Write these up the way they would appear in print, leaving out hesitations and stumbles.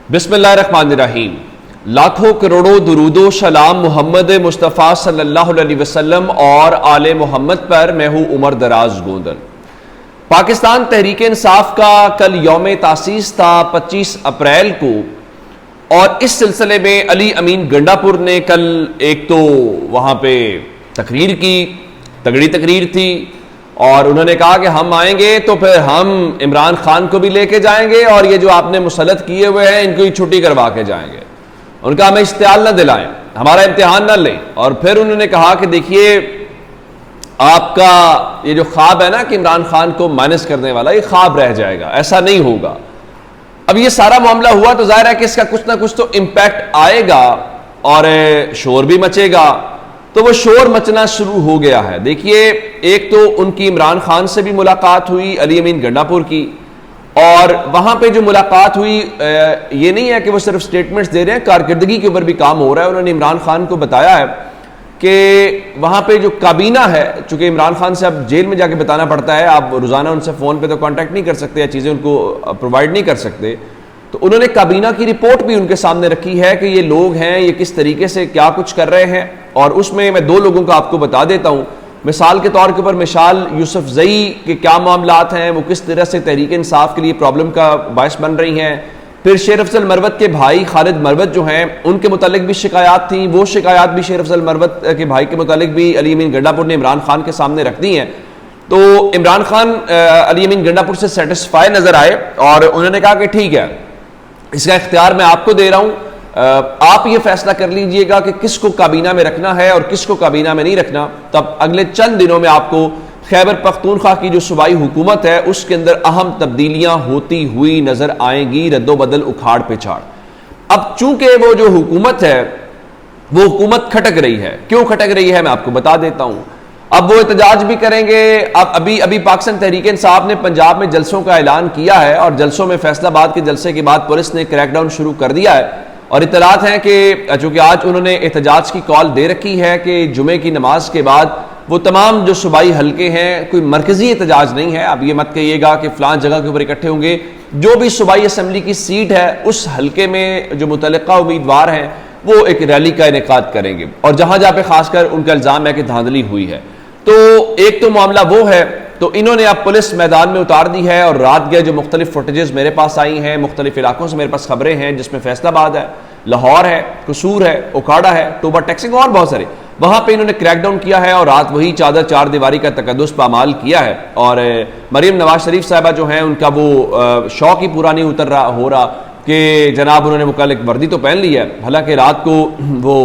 बिस्मिल्लाहिर्रहमानिर्रहीम। लाखों करोड़ों दुरूदो सलाम मोहम्मद मुस्तफ़ा सल्लल्लाहु अलैहि वसल्लम और आले मोहम्मद पर। मैं हूँ उमर दराज गोंदल। पाकिस्तान तहरीक इंसाफ का कल यौम तासीस था 25 अप्रैल को, और इस सिलसिले में अली अमीन गंडापुर ने कल एक तो वहाँ पे तकरीर की, तगड़ी तकरीर थी, और उन्होंने कहा कि हम आएंगे तो फिर हम इमरान खान को भी लेके जाएंगे और ये जो आपने मुसल्लत किए हुए हैं इनको ही छुट्टी करवा के जाएंगे। उनका हमें इश्तियाल न दिलाएं, हमारा इम्तिहान न लें। और फिर उन्होंने कहा कि देखिए आपका ये जो ख्वाब है ना कि इमरान खान को माइनस करने वाला, ये ख्वाब रह जाएगा, ऐसा नहीं होगा। अब ये सारा मामला हुआ तो जाहिर है कि इसका कुछ ना कुछ तो इम्पैक्ट आएगा और शोर भी मचेगा। तो वो शोर मचना शुरू हो गया है। देखिए, एक तो उनकी इमरान खान से भी मुलाकात हुई, अली अमीन गंडापुर की, और वहां पे जो मुलाकात हुई ये नहीं है कि वो सिर्फ स्टेटमेंट्स दे रहे हैं, कारकर्दगी के ऊपर भी काम हो रहा है। उन्होंने इमरान खान को बताया है कि वहां पे जो काबीना है, चूंकि इमरान खान से अब जेल में जाके बताना पड़ता है, आप रोजाना उनसे फोन पे तो कांटेक्ट नहीं कर सकते या चीजें उनको प्रोवाइड नहीं कर सकते, तो उन्होंने काबीना की रिपोर्ट भी उनके सामने रखी है कि ये लोग हैं, ये किस तरीके से क्या कुछ कर रहे हैं। और उसमें मैं दो लोगों को आपको बता देता हूं। मिसाल के तौर के ऊपर मिसाल यूसुफजई के क्या मामलात हैं, वो किस तरह से तहरीक इंसाफ के लिए प्रॉब्लम का बायस बन रही हैं। फिर शेर अफजल मरवत के भाई खालिद मरवत जो हैं, उनके मुतालिक भी शिकायत थी। वो शिकायत भी शेर अफजल मरवत के भाई के मुतालिक भी अली अमीन गंडापुर ने इमरान खान के सामने रख दी हैं। तो इमरान खान अली अमीन गंडापुर से सेटिस्फाई नजर आए और उन्होंने कहा कि ठीक है, इसका इख्तियार मैं आपको दे रहा हूं, आप ये फैसला कर लीजिएगा कि किसको काबीना में रखना है और किसको काबीना में नहीं रखना। तब अगले चंद दिनों में आपको खैबर पख्तूनख्वा की जो सूबाई हुकूमत है उसके अंदर अहम तब्दीलियां होती हुई नजर आएंगी, रद्दोबदल उखाड़ पिछाड़। अब चूंकि वो जो हुकूमत है वो हुकूमत खटक रही है। क्यों खटक रही है मैं आपको बता देता हूं। अब वो एहतजाज भी करेंगे। अब अभी पाकिस्तान तहरीक इंसाफ ने पंजाब में जलसों का ऐलान किया है, और जलसों में फैसलाबाद के जलसे के बाद पुलिस ने क्रैकडाउन शुरू कर दिया है। और इतलात हैं कि चूंकि आज उन्होंने एहतजाज की कॉल दे रखी है कि जुमे की नमाज के बाद वो तमाम जो सूबाई हल्के हैं, कोई मरकजी एहतजाज नहीं है। अब ये मत कहिएगा कि फलां जगह के ऊपर इकट्ठे होंगे, जो भी सूबाई असम्बली की सीट है उस हल्के में जो मुतल्लिका उम्मीदवार हैं वो एक रैली का इनेकाद करेंगे, और जहां जहां पे खासकर उनका इल्जाम है कि धांधली हुई है। तो एक तो मामला वो है। तो इन्होंने अब पुलिस मैदान में उतार दी है, और रात गए जो मुख्तलिफ फुटेजेस मेरे पास आई हैं, मुख्तलिफ इलाकों से मेरे पास खबरें हैं, जिसमें फैसलाबाद है, लाहौर है, कसूर है, ओकाड़ा है, टोबा टेक्सिंग और बहुत सारे, वहां पे इन्होंने क्रैकडाउन किया है और रात वही चादर चार दीवारी का तकद्दुस पामाल किया है। और मरीम नवाज शरीफ साहबा जो हैं उनका वो शौक ही पूरा नहीं उतर रहा हो रहा कि जनाब उन्होंने मुकालिक वर्दी तो पहन ली है। हालांकि रात को वो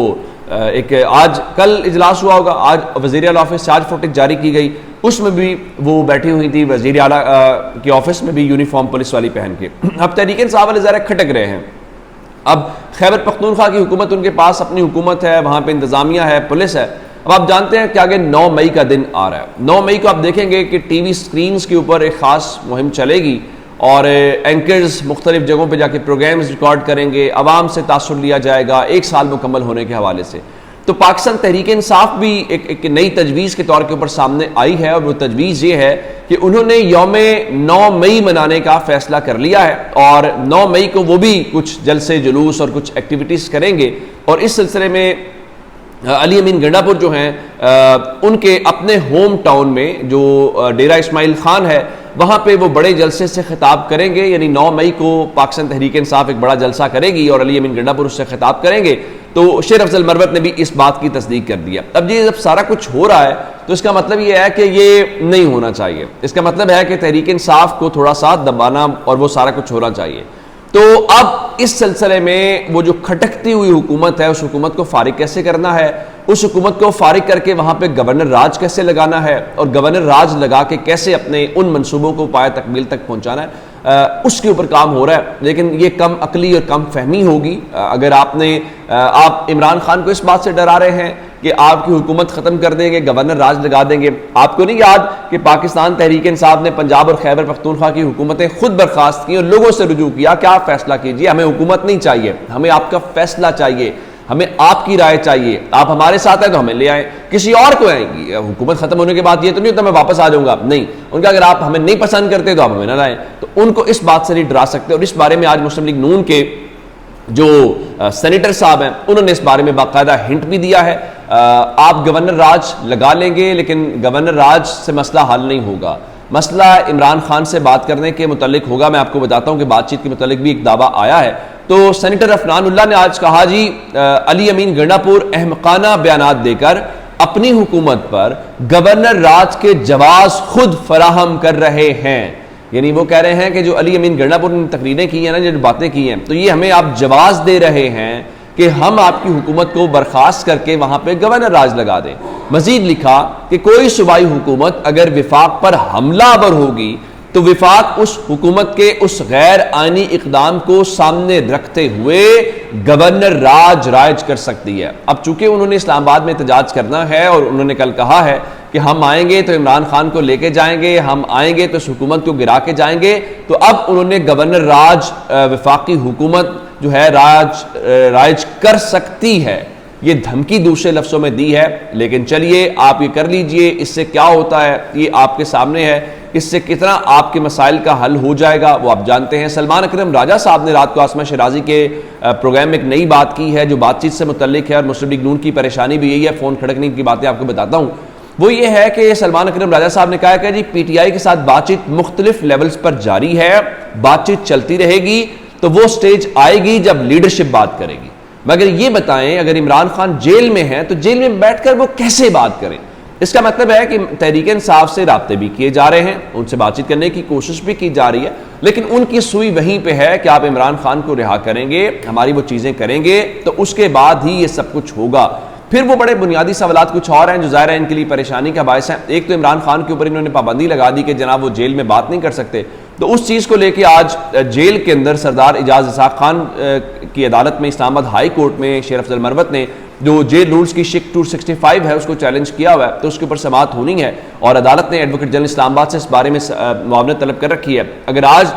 एक आज कल इजलास हुआ होगा, आज वज़ीर आला ऑफिस से आज फुटेज जारी की गई, उसमें भी वो बैठी हुई थी वज़ीर आला के ऑफिस में भी यूनिफॉर्म पुलिस वाली पहन के। अब तहरीक इंसाफ वाले ज़रा खटक रहे हैं। अब खैबर पख्तूनख्वा की हुकूमत, उनके पास अपनी हुकूमत है, वहाँ पे इंतज़ामिया है, पुलिस है। अब आप जानते हैं कि आगे 9 मई का दिन आ रहा है। 9 मई को आप देखेंगे कि टीवी स्क्रीन्स के ऊपर एक ख़ास मुहिम चलेगी और एंकर्स मुख्तलिफ जगहों पे जाके प्रोग्राम्स रिकॉर्ड करेंगे, आवाम से तासुर लिया जाएगा 1 साल मुकम्मल होने के हवाले से। तो पाकिस्तान तहरीक इंसाफ भी एक नई तजवीज़ के तौर के ऊपर सामने आई है, और वो तजवीज़ ये है कि उन्होंने यौम 9 मई मनाने का फैसला कर लिया है, और 9 मई को वो भी कुछ जलसे जुलूस और कुछ एक्टिविटीज़ करेंगे। और इस सिलसिले में अली अमीन गंडापुर जो हैं उनके अपने होम टाउन में जो डेरा इस्माइल खान है वहाँ पे वो बड़े जलसे से खिताब करेंगे। यानी 9 मई को पाकिस्तान तहरीक इंसाफ एक बड़ा जलसा करेगी और अली अमीन गंडापुर उससे खिताब करेंगे। तो शेर अफजल मरवत ने भी इस बात की तस्दीक कर दिया। अब ये जब सारा कुछ हो रहा है तो इसका मतलब ये है कि ये नहीं होना चाहिए। इसका मतलब है कि तहरीक इंसाफ को थोड़ा सा दबाना और वो सारा कुछ होना चाहिए। तो अब इस सिलसिले में वो जो खटकती हुई हुकूमत है, उस हुकूमत को फारिग कैसे करना है, उस हुकूमत को फारिग करके वहां पे गवर्नर राज कैसे लगाना है, और गवर्नर राज लगा के कैसे अपने उन मंसूबों को पाया तकमील तक पहुंचाना है, उसके ऊपर काम हो रहा है। लेकिन ये कम अकली और कम फहमी होगी अगर आप इमरान खान को इस बात से डरा रहे हैं कि आपकी हुकूमत खत्म कर देंगे, गवर्नर राज लगा देंगे। आपको नहीं याद कि पाकिस्तान तहरीक इंसाफ ने पंजाब और खैबर पख्तूनख्वा की हुकूमतें खुद बर्खास्त की और लोगों से रुजू किया कि आप फैसला कीजिए, हमें हुकूमत नहीं चाहिए, हमें आपका फैसला चाहिए, हमें आपकी राय चाहिए, आप हमारे साथ हैं तो हमें ले आए, किसी और को आएंगी। हुकूमत खत्म होने के बाद ये तो नहीं होता मैं वापस आ जाऊंगा, नहीं। उनका अगर आप हमें नहीं पसंद करते तो आप हमें ना लाएं। तो उनको इस बात से नहीं डरा सकते। और इस बारे में आज मुस्लिम लीग नून के जो सेनेटर साहब हैं उन्होंने इस बारे में बाकायदा हिंट भी दिया है। आप गवर्नर राज लगा लेंगे लेकिन गवर्नर राज से मसला हल नहीं होगा, मसला इमरान खान से बात करने के मुतालिक होगा। मैं आपको बताता हूं कि बातचीत के मुतालिक भी एक दावा आया है। तो सेनेटर अफनानुल्लाह ने आज कहा जी अली अमीन गंडापुर अहमकाना बयानात देकर अपनी हुकूमत पर गवर्नर राज के जवाब खुद फराहम कर रहे हैं। यानी वो कह रहे हैं कि जो अली अमीन गंडापुर ने तकरीरें की हैं ना, जो बातें की हैं, तो ये हमें आप जवाब दे रहे हैं कि हम आपकी हुकूमत को बर्खास्त करके वहां पे गवर्नर राज लगा दें। मजीद लिखा कि कोई सूबाई हुकूमत अगर विफाक पर हमलावर होगी तो विफाक उस हुकूमत के उस गैर आईनी इकदाम को सामने रखते हुए गवर्नर राज राइज कर सकती है। अब चूंकि उन्होंने इस्लामाबाद में एहतजाज करना है और उन्होंने कल कहा है कि हम आएंगे तो इमरान खान को लेके जाएंगे, हम आएंगे तो इस हुकूमत को गिरा के जाएंगे, तो अब उन्होंने गवर्नर राज वफाकी हुकूमत जो है राज कर सकती है, ये धमकी दूसरे लफ्जों में दी है। लेकिन चलिए आप ये कर लीजिए, इससे क्या होता है ये आपके सामने है, इससे कितना आपके मसाइल का हल हो जाएगा वो आप जानते हैं। सलमान अकरम राजा साहब ने रात को आसमा शराजी के प्रोग्राम में एक नई बात की है जो बातचीत से मुतल्लिक है, और मुस्लिम लीग नून की परेशानी भी यही है, फोन खड़कने की बातें आपको बताता हूं। वो ये है कि सलमान अकरम राजा साहब ने कहा कि जी पीटीआई के साथ बातचीत मुख्तलिफ लेवल्स पर जारी है, बातचीत चलती रहेगी, तो वो स्टेज आएगी जब लीडरशिप बात करेगी। मगर ये बताएं अगर इमरान खान जेल में है तो जेल में बैठकर वो कैसे बात करें? इसका मतलब है कि तहरीक इंसाफ से राब्ते भी किए जा रहे हैं, उनसे बातचीत करने की कोशिश भी की जा रही है, लेकिन उनकी सुई वहीं पे है कि आप इमरान खान को रिहा करेंगे, हमारी वो चीजें करेंगे, तो उसके बाद ही ये सब कुछ होगा। फिर वो बड़े बुनियादी सवालात कुछ और हैं जो ज़ाहिर है इनके लिए परेशानी का बायस है। एक तो इमरान खान के ऊपर इन्होंने पाबंदी लगा दी कि जनाब वो जेल में बात नहीं कर सकते, तो उस चीज़ को लेके आज जेल के अंदर सरदार इजाज़ इसाक खान की अदालत में इस्लामाबाद हाई कोर्ट में शेर अफजल मरवत ने जो जेल रूल्स की शिक 265 है उसको चैलेंज किया हुआ है, तो उसके ऊपर समाअत होनी है और अदालत ने एडवोकेट जनरल इस्लामाबाद से इस बारे में मुआवनत तलब कर रखी है। अगर आज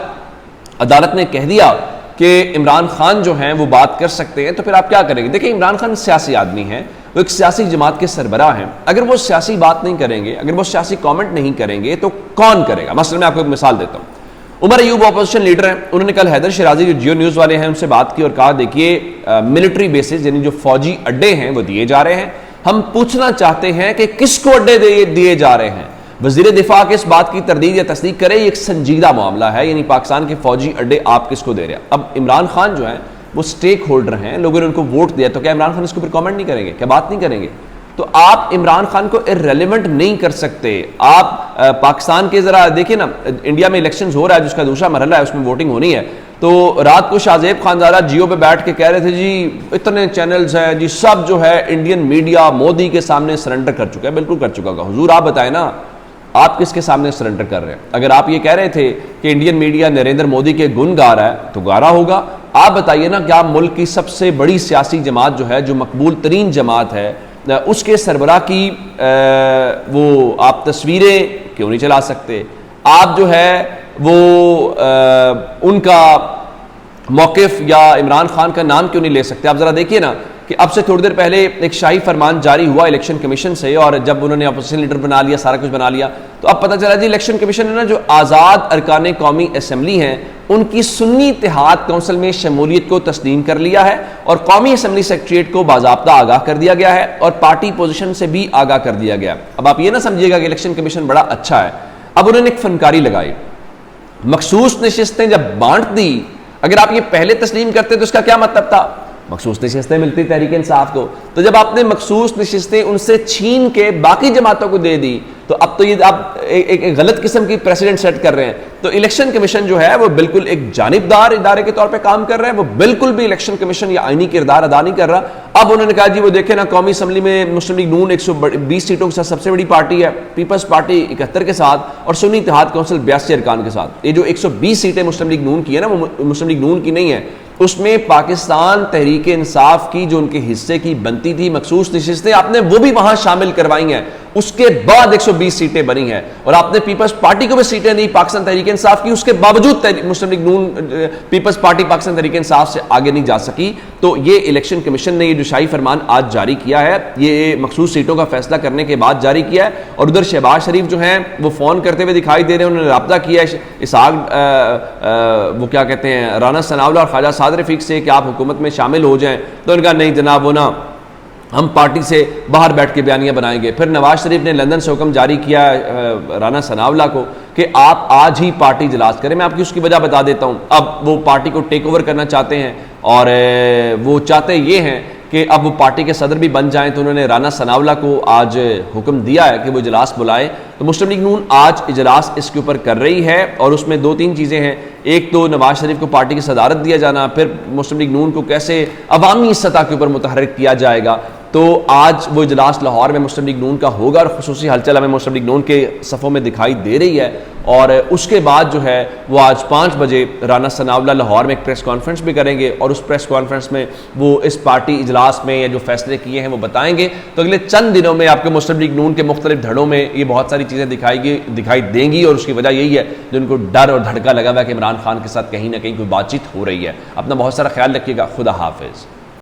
अदालत ने कह दिया कि इमरान खान जो हैं वो बात कर सकते हैं तो फिर आप क्या करेंगे? देखिए इमरान खान सियासी आदमी हैं, वो एक सियासी जमात के सरबराह हैं, अगर वो सियासी बात नहीं करेंगे, अगर वो सियासी कमेंट नहीं करेंगे तो कौन करेगा? मसलन मैं आपको एक मिसाल देता हूँ। उमर अयूब अपोजिशन लीडर हैं, उन्होंने कल हैदर शराजी जो जियो न्यूज़ वाले हैं उनसे बात की और कहा देखिए मिलिट्री बेसिस यानी जो फौजी अड्डे हैं वो दिए जा रहे हैं, हम पूछना चाहते हैं कि किसको अड्डे दिए जा रहे हैं। वजीर दिफा के इस बात की तरदीद या तस्दीक करे, ये एक संजीदा मामला है, यानी पाकिस्तान के फौजी अड्डे आप किसको दे रहे हैं। अब इमरान खान जो है वो स्टेक होल्डर हैं, लोगों ने उनको वोट दिया, तो क्या इमरान खान इसके ऊपर कमेंट नहीं करेंगे? क्या बात नहीं करेंगे? तो आप इमरान खान को इररेलेवेंट नहीं कर सकते। आप पाकिस्तान के जरा देखिए ना, इंडिया में इलेक्शंस हो रहा है जिसका दूसरा मरहला है, उसमें वोटिंग होनी है, तो रात को शाहजेब खानजादा जियो पे बैठ के कह रहे थे जी इतने चैनल्स हैं जी, सब जो है इंडियन मीडिया मोदी के सामने सरेंडर कर चुका है। बिल्कुल कर चुका होगा हुजूर, आप बताएं ना आप किसके सामने सरेंडर कर रहे हैं? अगर आप ये कह रहे थे कि इंडियन मीडिया नरेंद्र मोदी के गुण गा रहा है तो गा रहा होगा। आप बताइए ना, क्या मुल्क की सबसे बड़ी सियासी जमात जो है, जो मकबूल तरीन जमात है, उसके सरबराह की वो आप तस्वीरें क्यों नहीं चला सकते? आप जो है वो उनका मौक़िफ़ या इमरान खान का नाम क्यों नहीं ले सकते? आप ज़रा देखिए ना कि अब से थोड़ी देर पहले एक शाही फरमान जारी हुआ इलेक्शन कमीशन से, और जब उन्होंने अपोजिशन लीडर बना लिया, सारा कुछ बना लिया, तो अब पता चला जी इलेक्शन कमीशन ने ना जो आज़ाद अरकान कौमी असम्बली हैं उनकी सुन्नी इत्तेहाद कौंसिल में शमूलियत को तस्लीम कर लिया है और कौमी असम्बली सेक्रेटरीट को बाज़ाब्ता आगाह कर दिया गया है और पार्टी पोजीशन से भी आगाह कर दिया गया। अब आप ये ना समझिएगा कि इलेक्शन कमीशन बड़ा अच्छा है। अब उन्होंने एक फनकारी लगाई, मखसूस नशिस्तें जब बांट दी, अगर आप ये पहले तस्लीम करते तो इसका क्या मतलब था? मखसूस नशिस्तें मिलती तहरीक इंसाफ को, तो जब आपने मखसूस नशिस्तें उनसे छीन के बाकी जमातों को दे दी तो अब तो ये आप एक गलत किस्म की प्रेसिडेंट सेट कर रहे हैं। तो इलेक्शन कमीशन जो है वो बिल्कुल एक जानिबदार इदारे के तौर पे काम कर रहा है, वो बिल्कुल भी इलेक्शन कमीशन या आईनी किरदार अदा नहीं कर रहा। अब उन्होंने कहा जी वो देखे ना, कौमी असम्बली में मुस्लिम लीग नून 120 सीटों के साथ सबसे बड़ी पार्टी है, पीपल्स पार्टी 71 के साथ और सुन्नी इत्तेहाद कौंसिल 82 अरकान के साथ। ये जो 120 सीटें मुस्लिम लीग नून की है ना, वो मुस्लिम लीग नून की नहीं है, उसमें पाकिस्तान तहरीक इंसाफ की जो उनके हिस्से की बनती थी मखसूस नशिस्तें, आपने वो भी वहां शामिल करवाई हैं। उसके बाद 120 सीटें बनी हैं और आपने पीपल्स पार्टी को भी सीटें दी पाकिस्तान तहरीक इंसाफ की, उसके बावजूद मुस्लिम लीग नून पीपल्स पार्टी पाकिस्तान तहरीक इंसाफ से आगे नहीं जा सकी। तो ये इलेक्शन कमीशन ने ये जो शाही फरमान आज जारी किया है, ये मखसूस सीटों का फैसला करने के बाद जारी किया है। और उधर शहबाज शरीफ जो हैं वो फोन करते हुए दिखाई दे रहे हैं, उन्होंने रब्ता किया है वो क्या कहते हैं राना सनाउल्लाह और ख्वाजा साद रफीक से कि आप हुकूमत में शामिल हो जाएं। तो उनका नहीं जनाब, वो ना हम पार्टी से बाहर बैठ के बयानियां बनाएंगे। फिर नवाज शरीफ ने लंदन से हुक्म जारी किया राना सनाउल्लाह को कि आप आज ही पार्टी इजलास करें। मैं आपकी उसकी वजह बता देता हूं। अब वो पार्टी को टेक ओवर करना चाहते हैं और वो चाहते ये हैं कि अब वो पार्टी के सदर भी बन जाएं। तो उन्होंने राना सनाउल्लाह को आज हुक्म दिया है कि वो इजलास बुलाएं। तो मुस्लिम लीग नून आज इजलास इसके ऊपर कर रही है और उसमें 2-3 चीज़ें हैं। एक तो नवाज शरीफ को पार्टी की सदारत दिया जाना, फिर मुस्लिम लीग नून को कैसे अवामी सतह के ऊपर मुतहर्रिक किया जाएगा। तो आज वो इजलास लाहौर में मुस्लिम लीग नून का होगा और खुसूसी हलचल हमें मुस्लिम लीग नून के सफ़ों में दिखाई दे रही है। और उसके बाद जो है वो आज 5 बजे राना सनाउल्लाह लाहौर में एक प्रेस कॉन्फ्रेंस भी करेंगे और उस प्रेस कॉन्फ्रेंस में वो इस पार्टी इजलास में या जो फैसले किए हैं वो बताएंगे। तो अगले चंद दिनों में आपको मुस्लिम लीग नून के मुख्तलिफ धड़ों में ये बहुत सारी चीज़ें दिखाई देंगी और उसकी वजह यही है जो उनको डर और धड़का लगा हुआ है कि इमरान खान के साथ कहीं ना कहीं कोई बातचीत हो रही है। अपना बहुत सारा ख्याल रखिएगा। खुदा हाफिज़।